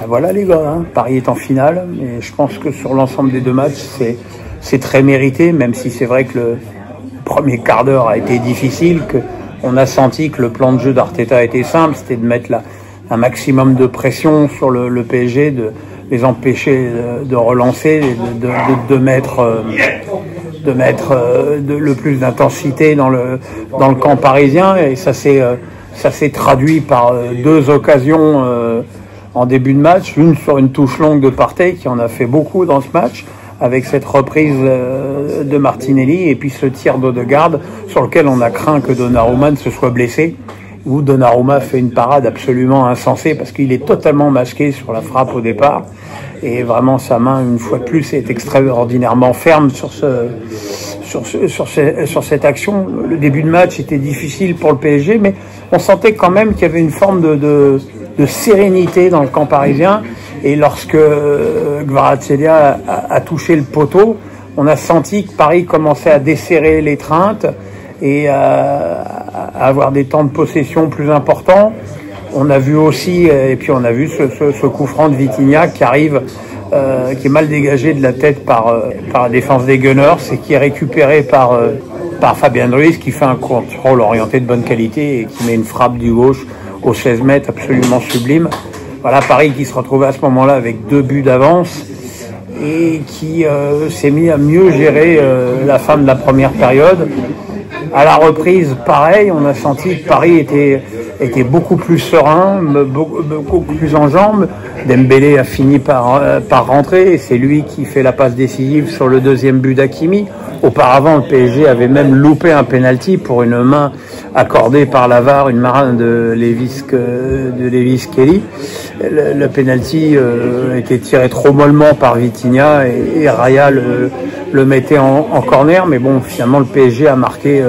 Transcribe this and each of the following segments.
Voilà les gars, hein. Paris est en finale, mais je pense que sur l'ensemble des deux matchs, c'est très mérité, même si c'est vrai que le premier quart d'heure a été difficile, qu'on a senti que le plan de jeu d'Arteta était simple, c'était de mettre un maximum de pression sur le PSG, de les empêcher de relancer, de mettre le plus d'intensité dans le camp parisien, et ça s'est traduit par deux occasions en début de match, une sur une touche longue de Partey qui en a fait beaucoup dans ce match, avec cette reprise de Martinelli, et puis ce tir d'Odegaard sur lequel on a craint que Donnarumma ne se soit blessé, où Donnarumma fait une parade absolument insensée parce qu'il est totalement masqué sur la frappe au départ, et vraiment sa main une fois de plus est extraordinairement ferme sur cette action. Le début de match était difficile pour le PSG, mais on sentait quand même qu'il y avait une forme de sérénité dans le camp parisien, et lorsque Kvaratskhelia a touché le poteau, on a senti que Paris commençait à desserrer l'étreinte et à avoir des temps de possession plus importants. On a vu aussi, et puis on a vu ce coup franc de Vitinha qui arrive, qui est mal dégagé de la tête par la défense des Gunners, et qui est récupéré par Fabien Ruiz, qui fait un contrôle orienté de bonne qualité et qui met une frappe du gauche au 16 mètres absolument sublime. Voilà, Paris qui se retrouvait à ce moment-là avec 2 buts d'avance et qui s'est mis à mieux gérer la fin de la première période. À la reprise, pareil, on a senti que Paris était beaucoup plus serein, beaucoup plus en jambes. Dembélé a fini par rentrer, et c'est lui qui fait la passe décisive sur le deuxième but d'Hakimi. Auparavant, le PSG avait même loupé un penalty pour une main accordée par la VAR, une main de Lewis Kelly. Le penalty était tiré trop mollement par Vitinha, et Raya le mettait en corner, mais bon, finalement le PSG a marqué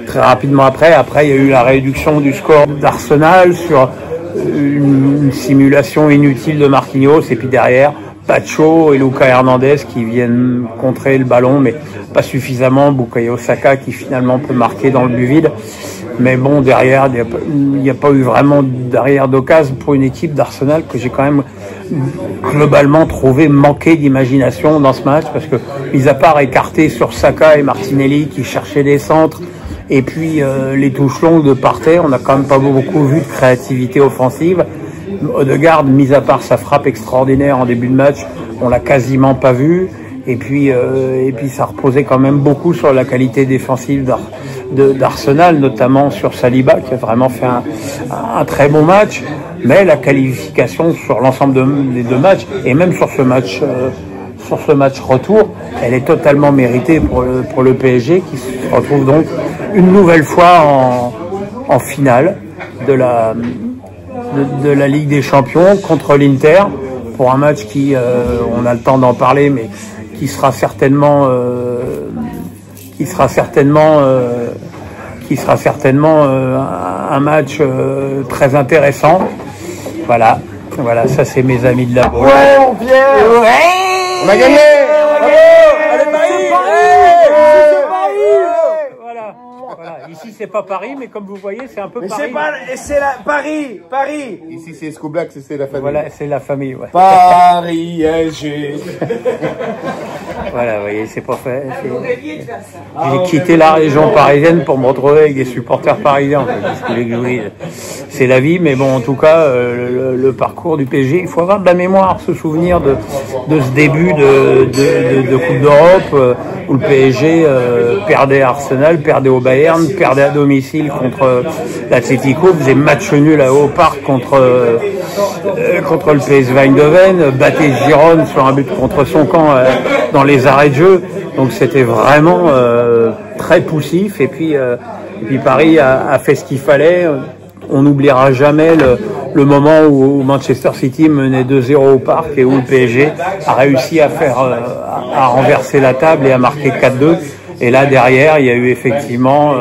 très rapidement après. Après, il y a eu la réduction du score d'Arsenal sur une simulation inutile de Marquinhos, et puis derrière Pacho et Lucas Hernandez qui viennent contrer le ballon, mais pas suffisamment. Bukayo Saka qui finalement peut marquer dans le but vide, mais bon, derrière il n'y a pas eu vraiment d'arrière d'occasion pour une équipe d'Arsenal que j'ai quand même globalement trouvé manquer d'imagination dans ce match, parce que, mis à part écarté sur Saka et Martinelli qui cherchaient des centres, et puis les touches longues de Partey, on n'a quand même pas beaucoup vu de créativité offensive. Odegaard, mis à part sa frappe extraordinaire en début de match, on l'a quasiment pas vu. Et puis ça reposait quand même beaucoup sur la qualité défensive d'Arsenal, notamment sur Saliba, qui a vraiment fait un très bon match. Mais la qualification sur l'ensemble des deux matchs, et même sur ce match retour, elle est totalement méritée pour le PSG, qui se retrouve donc une nouvelle fois en finale de la Ligue des Champions contre l'Inter, pour un match qui, on a le temps d'en parler, mais qui sera certainement un match très intéressant. Voilà, ça c'est mes amis de la Baule. Ouais, on vient. Ouais, on a gagné. Voilà. Ici c'est pas Paris, mais comme vous voyez, c'est un peu Paris. C'est Paris. Ici c'est Escoublac, c'est la famille. Voilà, c'est la famille, ouais. Paris, SG. Voilà, vous voyez, c'est pas fait. J'ai quitté la région parisienne pour me retrouver avec des supporters parisiens. C'est la vie, mais bon, en tout cas, le parcours du PSG, il faut avoir de la mémoire, se souvenir de ce début de Coupe d'Europe, où le PSG perdait à Arsenal, perdait au Bayern, perdait à domicile contre l'Atlético, faisait match nul au parc contre le PSV Eindhoven, battait Girone sur un but contre son camp dans les arrêts de jeu. Donc c'était vraiment très poussif, et puis Paris a fait ce qu'il fallait. On n'oubliera jamais le moment où Manchester City menait 2-0 au parc, et où le PSG a réussi à renverser la table et à marquer 4-2. Et là, derrière, il y a eu effectivement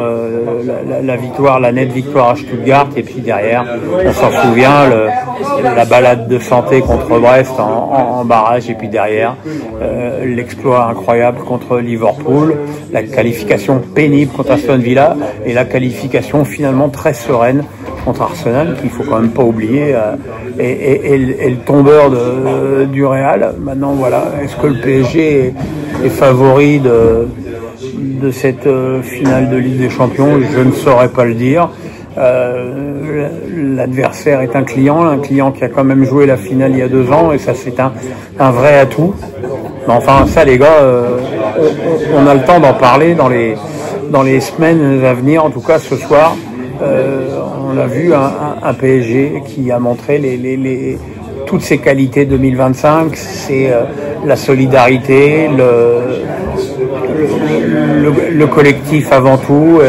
la nette victoire à Stuttgart. Et puis derrière, on s'en souvient, la balade de santé contre Brest en barrage. Et puis derrière, l'exploit incroyable contre Liverpool, la qualification pénible contre Aston Villa, et la qualification finalement très sereine contre Arsenal, qu'il faut quand même pas oublier, et le tombeur du Real. Maintenant, voilà, est-ce que le PSG est favori de cette finale de Ligue des Champions? Je ne saurais pas le dire. L'adversaire est un client qui a quand même joué la finale il y a 2 ans, et ça c'est un vrai atout. Mais enfin, ça les gars, on a le temps d'en parler dans les semaines à venir. En tout cas, ce soir, on a vu un PSG qui a montré toutes ses qualités 2025. C'est la solidarité, le collectif avant tout,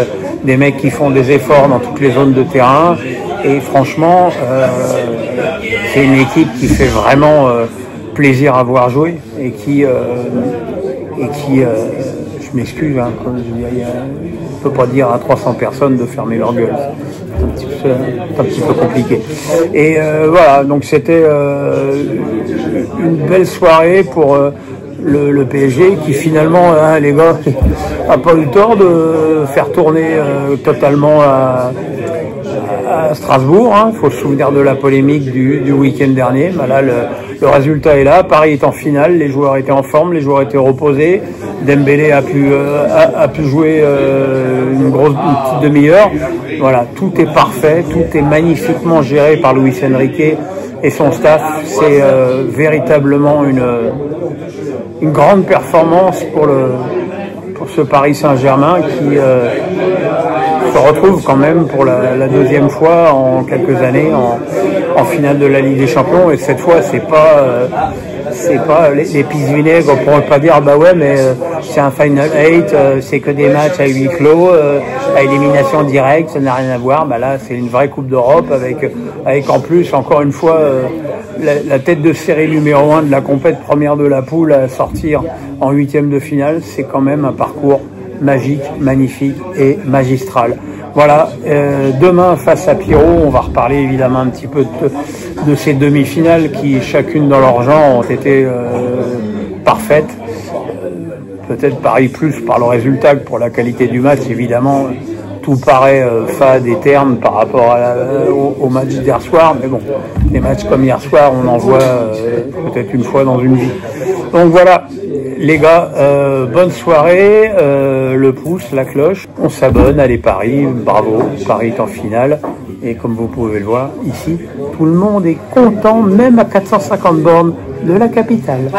des mecs qui font des efforts dans toutes les zones de terrain. Et franchement, c'est une équipe qui fait vraiment plaisir à voir jouer et qui je m'excuse, hein, on ne peut pas dire à 300 personnes de fermer leur gueule. C'est un petit peu compliqué. Et voilà, donc c'était une belle soirée pour le PSG qui finalement, hein, les gars, a pas eu tort de faire tourner totalement à Strasbourg. Il faut se souvenir de la polémique du week-end dernier. Ben là, le résultat est là. Paris est en finale. Les joueurs étaient en forme. Les joueurs étaient reposés. Dembélé a pu jouer une petite demi-heure. Voilà, tout est parfait. Tout est magnifiquement géré par Luis Enrique et son staff. C'est véritablement une grande performance pour ce Paris Saint-Germain qui se retrouve quand même pour la 2e fois en quelques années en finale de la Ligue des Champions. Et cette fois, c'est pas l'épice vinaigre. On pourrait pas dire bah ouais, mais c'est un Final 8, c'est que des matchs à huis clos, à élimination directe, ça n'a rien à voir. Bah là, c'est une vraie Coupe d'Europe avec en plus encore une fois la tête de série numéro 1 de la compète première de la poule à sortir en 8e de finale. C'est quand même un parcours magique, magnifique et magistral. Voilà, demain face à Pierrot, on va reparler évidemment un petit peu de ces demi-finales qui chacune dans leur genre ont été parfaites. Peut-être Paris plus par le résultat que pour la qualité du match. Évidemment, tout paraît fade et terne par rapport au match d'hier soir, mais bon, des matchs comme hier soir, on en voit peut-être une fois dans une vie. Donc voilà, les gars, bonne soirée, le pouce, la cloche, on s'abonne, allez Paris, bravo, Paris est en finale, et comme vous pouvez le voir, ici, tout le monde est content, même à 450 bornes de la capitale.